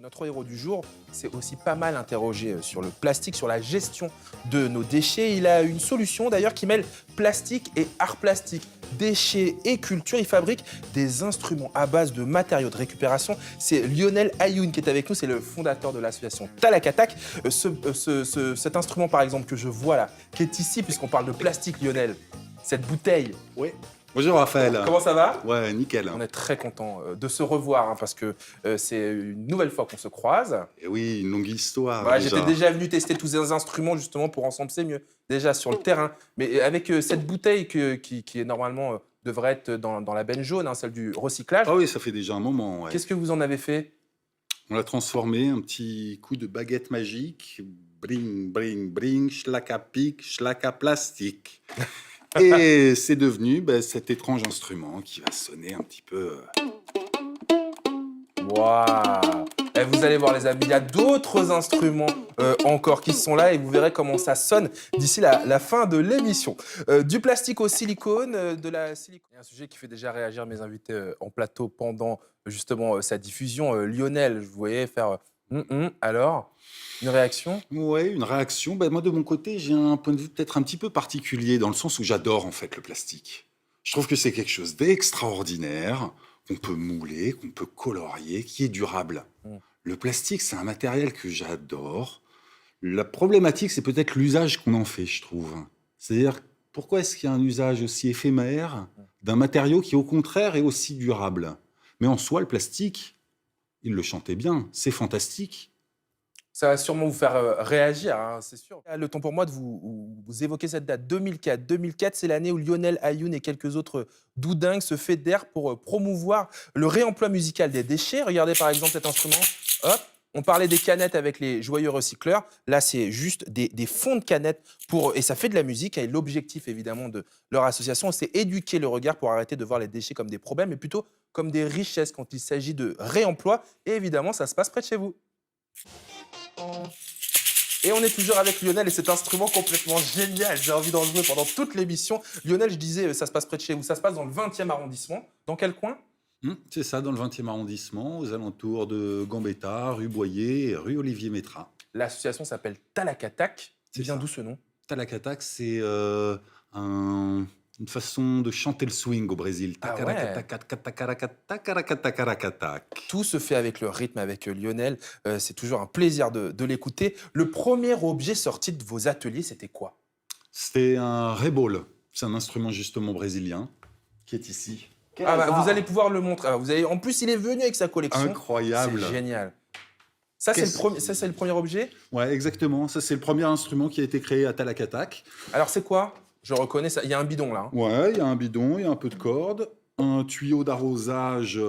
Notre héros du jour s'est aussi pas mal interrogé sur le plastique, sur la gestion de nos déchets. Il a une solution d'ailleurs qui mêle plastique et art plastique, déchets et culture. Il fabrique des instruments à base de matériaux de récupération. C'est Lionel Ayoun qui est avec nous, c'est le fondateur de l'association Talakatak. Cet instrument par exemple que je vois là, qui est ici, puisqu'on parle de plastique, Lionel, cette bouteille. Oui. Bonjour Raphaël. Comment ça va? Ouais, nickel. On est très content de se revoir parce que c'est une nouvelle fois qu'on se croise. Et oui, une longue histoire. Ouais, j'étais déjà venu tester tous ces instruments justement pour ensemble c'est mieux, déjà sur le terrain. Mais avec cette bouteille qui est normalement devrait être dans la benne jaune, hein, celle du recyclage. Ah oui, ça fait déjà un moment. Ouais. Qu'est-ce que vous en avez fait? On l'a transformé, un petit coup de baguette magique. Bring, bring, bring, schlaka pic, schlaka plastique. Et c'est devenu cet étrange instrument qui va sonner un petit peu. Waouh! Et vous allez voir les amis, il y a d'autres instruments encore qui sont là et vous verrez comment ça sonne d'ici la fin de l'émission. Du plastique au silicone, de la silicone. Il y a un sujet qui fait déjà réagir mes invités en plateau pendant justement sa diffusion. Lionel, je vous voyais faire alors, une réaction? Ouais, une réaction. Moi, de mon côté, j'ai un point de vue peut-être un petit peu particulier, dans le sens où j'adore en fait le plastique. Je trouve que c'est quelque chose d'extraordinaire, qu'on peut mouler, qu'on peut colorier, qui est durable. Le plastique, c'est un matériel que j'adore. La problématique, c'est peut-être l'usage qu'on en fait, je trouve. C'est-à-dire, pourquoi est-ce qu'il y a un usage aussi éphémère d'un matériau qui, au contraire, est aussi durable? Mais en soi, le plastique, il le chantait bien, c'est fantastique. Ça va sûrement vous faire réagir, hein, c'est sûr. Le temps pour moi de vous évoquer cette date, 2004. 2004, c'est l'année où Lionel Ayoun et quelques autres doudingues se fédèrent pour promouvoir le réemploi musical des déchets. Regardez par exemple cet instrument. Hop, on parlait des canettes avec les joyeux recycleurs. Là, c'est juste des fonds de canettes et ça fait de la musique. Et l'objectif, évidemment, de leur association, c'est éduquer le regard pour arrêter de voir les déchets comme des problèmes, mais plutôt comme des richesses quand il s'agit de réemploi. Et évidemment, ça se passe près de chez vous. Et on est toujours avec Lionel et cet instrument complètement génial. J'ai envie d'en jouer pendant toute l'émission. Lionel, je disais, ça se passe près de chez vous. Ça se passe dans le 20e arrondissement. Dans quel coin? C'est ça, dans le 20e arrondissement, aux alentours de Gambetta, rue Boyer et rue Olivier Métra. L'association s'appelle Talakatak. C'est Vient ça. d'où ce nom? Talakatak, c'est une façon de chanter le swing au Brésil. Ah ouais. Tout se fait avec le rythme, avec Lionel. C'est toujours un plaisir de l'écouter. Le premier objet sorti de vos ateliers, c'était quoi? C'était un rebol. C'est un instrument justement brésilien qui est ici. Ah bah, vous allez pouvoir le montrer. Ah, en plus, il est venu avec sa collection. Incroyable. C'est génial. Ça, c'est le premier objet? Ouais, exactement. Ça, c'est le premier instrument qui a été créé à Talakatak. Alors, c'est quoi? Je reconnais ça. Il y a un bidon là. Ouais, il y a un bidon, il y a un peu de corde, un tuyau d'arrosage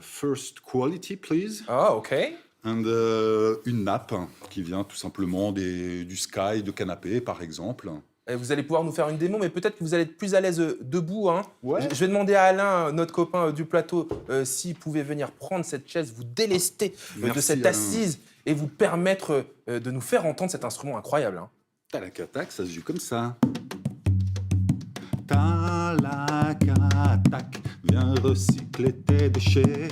first quality, please. Ah, ok. And, une nappe qui vient tout simplement du Sky de canapé, par exemple. Et vous allez pouvoir nous faire une démo, mais peut-être que vous allez être plus à l'aise debout. Hein. Ouais. Je vais demander à Alain, notre copain du plateau, s'il pouvait venir prendre cette chaise, vous délester de Merci, cette Alain. assise et vous permettre de nous faire entendre cet instrument incroyable. Hein. Talakatak, ça se joue comme ça. Talakatak, viens recycler tes déchets.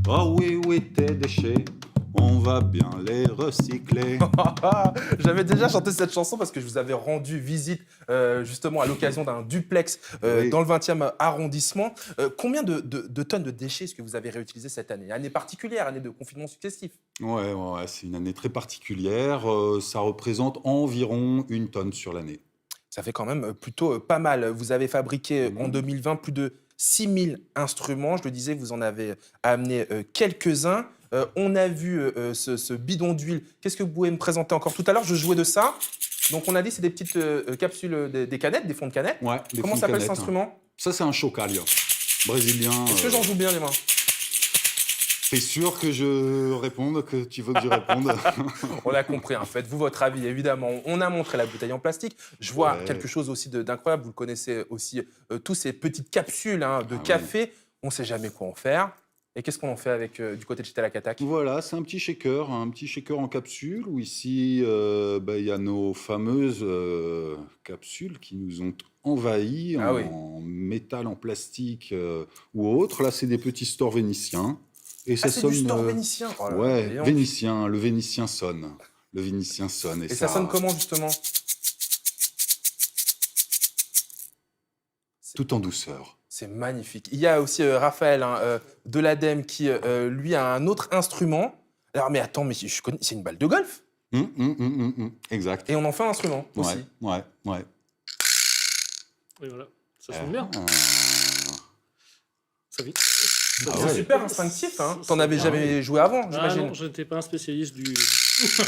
Oh oui, oui, tes déchets, on va bien les recycler. J'avais déjà chanté cette chanson parce que je vous avais rendu visite justement à l'occasion d'un duplex Oui. dans le 20e arrondissement. Combien de tonnes de déchets est-ce que vous avez réutilisé cette année? Année particulière, année de confinement successif. Ouais, c'est une année très particulière. Ça représente environ 1 tonne sur l'année. Ça fait quand même plutôt pas mal. Vous avez fabriqué en 2020 plus de 6000 instruments. Je le disais, vous en avez amené quelques-uns. On a vu ce bidon d'huile. Qu'est-ce que vous pouvez me présenter encore? Tout à l'heure, je jouais de ça. Donc, on a dit c'est des petites capsules, des canettes, des fonds de canettes. Ouais, des Comment fonds de s'appelle cet canettes. instrument? Ça, c'est un chocalio brésilien. Est-ce que j'en joue bien les mains? T'es sûr que je réponde, que tu veux que je réponde? On l'a compris, hein. Faites-vous votre avis, évidemment. On a montré la bouteille en plastique. Je vois Ouais. quelque chose aussi d'incroyable. Vous le connaissez aussi, tous ces petites capsules de Ah café. On ne sait jamais quoi en faire. Et qu'est-ce qu'on en fait avec du côté de chez Talakatak? Voilà, c'est un petit shaker en capsule, où ici, il y a nos fameuses capsules qui nous ont envahis Ah oui. en métal, en plastique ou autre. Là, c'est des petits stores vénitiens. Et Ah, ça c'est du sonne. store vénitien. Oh là là, Ouais, dis donc. vénitien, le vénitien sonne. Le vénitien sonne. Et Et ça sonne comment, justement? C'est tout en douceur. c'est magnifique. Il y a aussi Raphaël hein, de l'ADEME qui, lui, a un autre instrument. Alors, mais attends, mais je connais, c'est une balle de golf. Exact. Et on en fait un instrument Ouais, aussi. ouais. Et voilà, ça sonne bien. Ah. Ça vite. Ah C'est ouais. super instinctif. Hein. T'en avais Ah jamais joué avant, Ah j'imagine. non, je n'étais pas un spécialiste du.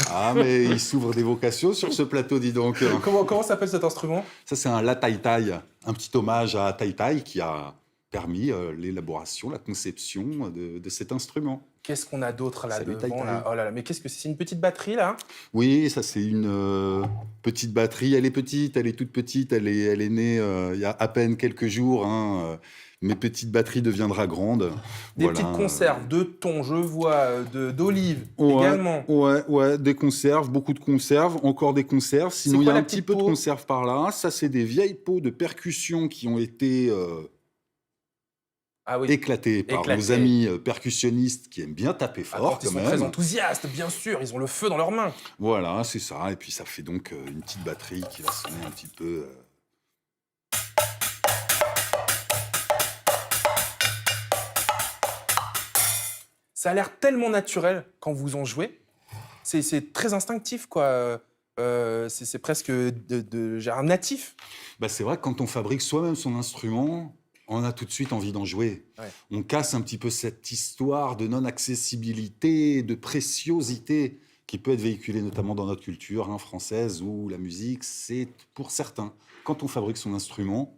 Ah, mais il s'ouvre des vocations sur ce plateau, dis donc. Comment s'appelle cet instrument? Ça, c'est un La Tai Tai, un petit hommage à Tai Tai qui a permis l'élaboration, la conception de cet instrument. Qu'est-ce qu'on a d'autre là Salut, devant Tai Tai. là? Oh là là, mais qu'est-ce que c'est? C'est une petite batterie là? Oui, ça, c'est une petite batterie. Elle est petite, elle est toute petite. Elle est née il y a à peine quelques jours. Hein. Mais petite batterie deviendra grande. Des Voilà. petites conserves de thon, je vois, d'olives Ouais, également. ouais, des conserves, beaucoup de conserves, encore des conserves. Sinon, C'est il y a quoi la un petit petite peu de peau? conserves par là. Ça, c'est des vieilles peaux de percussion qui ont été Ah oui. éclatées par nos Éclatées. amis percussionnistes qui aiment bien taper Ah, fort, quand ils quand sont même. très enthousiastes, bien sûr, ils ont le feu dans leurs mains. Voilà, c'est ça. Et puis, ça fait donc une petite batterie qui va sonner un petit peu. Ça a l'air tellement naturel quand vous en jouez. C'est très instinctif, quoi. C'est presque genre natif. Bah, c'est vrai que quand on fabrique soi-même son instrument, on a tout de suite envie d'en jouer. Ouais. On casse un petit peu cette histoire de non-accessibilité, de préciosité qui peut être véhiculée notamment dans notre culture hein, française où la musique, c'est pour certains. Quand on fabrique son instrument,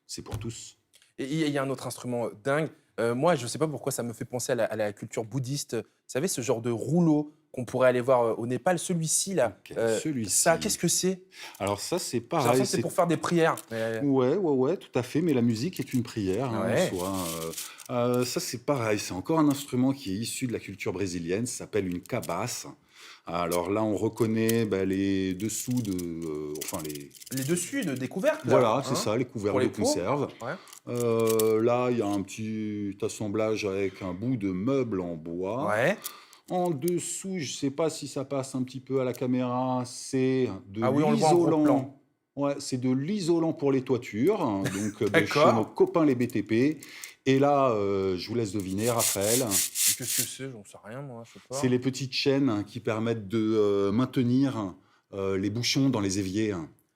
c'est pour tous. Et il y a un autre instrument dingue. Moi, je ne sais pas pourquoi ça me fait penser à la culture bouddhiste. Vous savez, ce genre de rouleau qu'on pourrait aller voir au Népal, celui-ci là. Ok, celui-ci. Ça, qu'est-ce que c'est? Alors ça, c'est J'ai pareil. l'impression que c'est pour faire des prières. Ouais, tout à fait. Mais la musique est une prière hein, Ouais. en soi. Ça, c'est pareil. C'est encore un instrument qui est issu de la culture brésilienne. Ça s'appelle une cabasse. Alors là, on reconnaît les dessous de... enfin, Les dessus de découverte. là, Voilà, c'est hein, ça, les couverts pour de les pots. conserve. Ouais. Là, il y a un petit assemblage avec un bout de meuble en bois. Ouais. En dessous, je ne sais pas si ça passe un petit peu à la caméra, c'est de Ah oui, on le voit en gros plan. l'isolant. Ouais, c'est de l'isolant pour les toitures, hein, donc de chez D'accord. nos copains les BTP. Et là, je vous laisse deviner, Raphaël, Qu'est-ce que c'est? J'en sais rien, moi. Je sais pas. c'est les petites chaînes hein, qui permettent de maintenir les bouchons dans les éviers.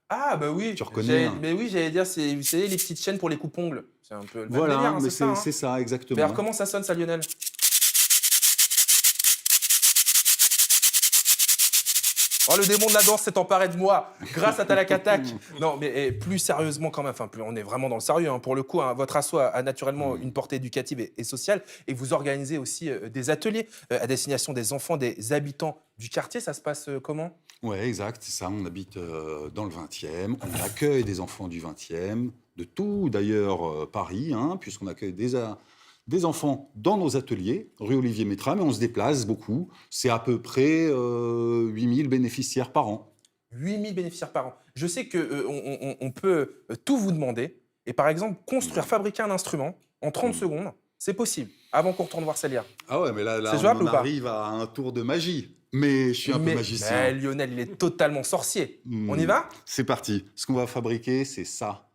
Ah, bah oui. Tu reconnais, hein. Mais oui, j'allais dire, vous savez, les petites chaînes pour les coupe-ongles. C'est un peu le même Voilà, délire, hein, mais c'est ça. Hein. c'est ça, Mais alors, exactement. comment ça sonne, ça, Lionel? Oh, le démon de la danse s'est emparé de moi grâce à Talak Attack. Non, mais plus sérieusement quand même, enfin, on est vraiment dans le sérieux. Hein, pour le coup, hein, votre asso a naturellement une portée éducative et sociale. Et vous organisez aussi des ateliers à destination des enfants, des habitants du quartier. Ça se passe comment? Ouais, exact, c'est ça. On habite dans le 20e. On accueille des enfants du 20e, de tout d'ailleurs Paris, hein, puisqu'on accueille des enfants dans nos ateliers, rue Olivier Métra, mais on se déplace beaucoup. C'est à peu près 8000 bénéficiaires par an. 8000 bénéficiaires par an. Je sais qu'on peut tout vous demander. Et par exemple, construire, fabriquer un instrument en 30 secondes, c'est possible. Avant qu'on retourne voir Célia. Ah ouais, mais là C'est on jouable en ou pas? arrive à un tour de magie. Mais je suis un peu Mais magicien. Lionel, il est totalement sorcier. On y va? C'est parti. Ce qu'on va fabriquer, c'est ça.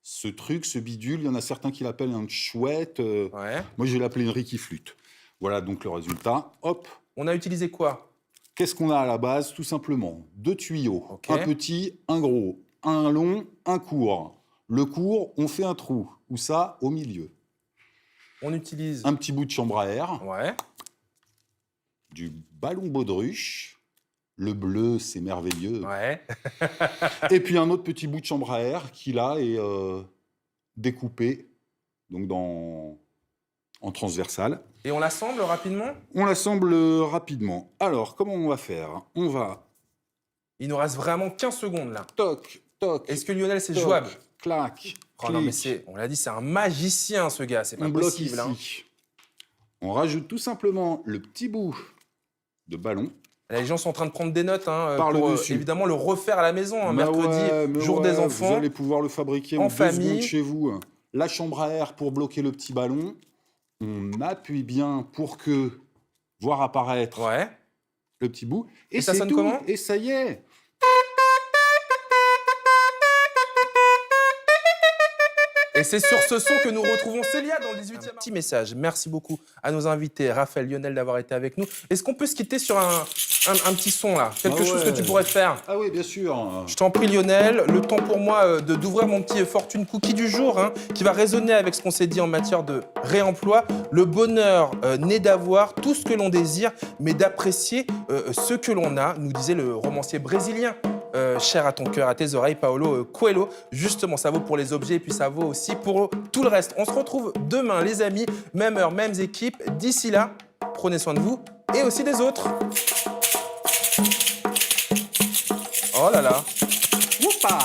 Ce truc, ce bidule, il y en a certains qui l'appellent un chouette. Ouais. Moi, je vais l'appeler une Ricky flûte. Voilà donc le résultat. Hop. On a utilisé quoi? Qu'est-ce qu'on a à la base? Tout simplement 2 tuyaux. Ok. Un petit, un gros. Un long, un court. Le court, on fait un trou. Où ça? Au milieu. On utilise... Un petit bout de chambre à air. Ouais. Du ballon baudruche. Le bleu, c'est merveilleux. Ouais. Et puis un autre petit bout de chambre à air qui là est découpé donc en transversal. Et on l'assemble rapidement? On l'assemble rapidement. Alors, comment on va faire? On va Il nous reste vraiment 15 secondes là. toc, toc, Est-ce que Lionel, c'est toc, jouable? clac, Oh non, mais clic. on l'a dit, c'est un magicien ce gars, c'est pas On bloque possible. ici. Hein. On rajoute tout simplement le petit bout de ballon. Là, les gens sont en train de prendre des notes hein, Par le pour dessus. évidemment le refaire à la maison, un Mais mercredi, ouais, mais jour ouais, des enfants. Vous allez pouvoir le fabriquer en en 2 famille. secondes chez vous. La chambre à air pour bloquer le petit ballon. On appuie bien pour voir apparaître Ouais. le petit bout. Et ça c'est sonne tout. comment? Et ça y est. Et c'est sur ce son que nous retrouvons Célia dans le 18e. Un petit message. Merci beaucoup à nos invités, Raphaël, Lionel, d'avoir été avec nous. Est-ce qu'on peut se quitter sur un petit son, là? Quelque chose que tu pourrais faire? Ah oui, bien sûr. Je t'en prie, Lionel. Le temps pour moi d'ouvrir mon petit Fortune Cookie du jour, hein, qui va résonner avec ce qu'on s'est dit en matière de réemploi. Le bonheur n'est d'avoir tout ce que l'on désire, mais d'apprécier ce que l'on a, nous disait le romancier brésilien. Cher à ton cœur, à tes oreilles, Paulo Coelho. Justement, ça vaut pour les objets et puis ça vaut aussi pour tout le reste. On se retrouve demain, les amis, même heure, mêmes équipes. D'ici là, prenez soin de vous et aussi des autres. Oh là là. Woupa!